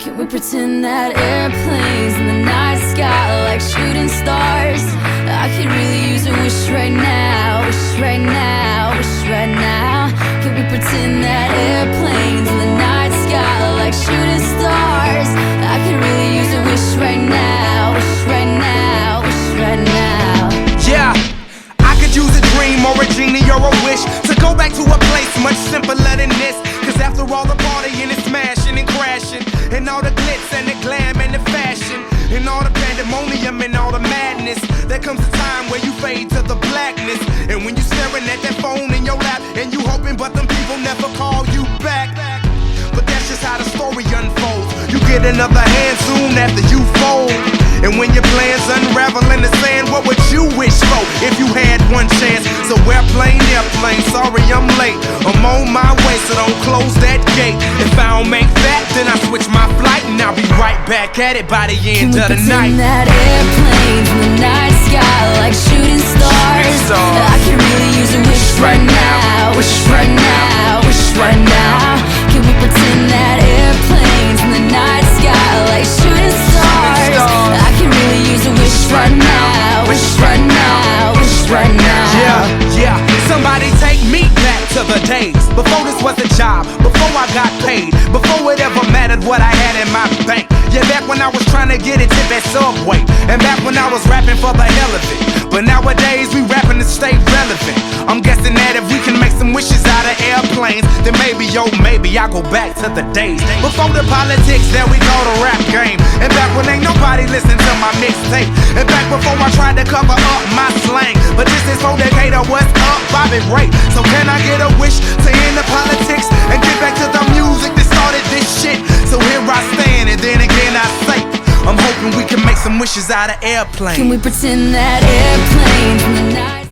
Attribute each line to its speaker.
Speaker 1: Can we pretend that airplanes in the night sky are like shooting stars? I could really use a wish right now, wish right now, wish right now. Can we pretend that airplanes in the night sky are like shooting stars? I could really use a wish right now, wish right now, wish right now.
Speaker 2: Yeah, I could use a dream or a genie or a wish to go back to a place much simpler than this. Cause after all the partying and smashing and crashing, and all the glitz and the glam and the fashion, and all the pandemonium and all the madness, there comes a time where you fade to the blackness. And when you're staring at that phone in your lap, and you hoping but them people never call you back. But that's just how the story unfolds. You get another hand soon after you fold. And when your plans unravel in the sand, what would you wish for if you had one chance? So airplane, sorry I'm late. I'm on my way, so don't close that gate. If I don't make that, then I switch my flight, and I'll be right back at it by the end of the night.
Speaker 1: Can we pretend that airplanes in the night sky like shooting stars? I could really use a wish right now, wish right now, wish right now. Can we pretend that airplanes in the night sky like shooting stars? I could really use a wish right now, wish right now, wish right now.
Speaker 2: Yeah, somebody take me back to the days before this was a job, before I got paid, before it ever mattered what I had in my bank. Yeah, back when I was trying to get a tip at Subway, and back when I was rapping for the hell of it. But nowadays we rapping to stay relevant. I'm guessing that if we can make some wishes out of airplanes, then maybe, oh maybe I'll go back to the days before the politics that we call the rap game. And back when ain't nobody listened to my mixtape. And back before I tried to cover up my slang. But this is for Decatur, what's up, Bobby Ray. So can I get a wish to end the politics and get back to the music that started this shit? So here I stand, and then again I say, I'm hoping we can make some wishes out of airplanes.
Speaker 1: Can we pretend that airplanes in the night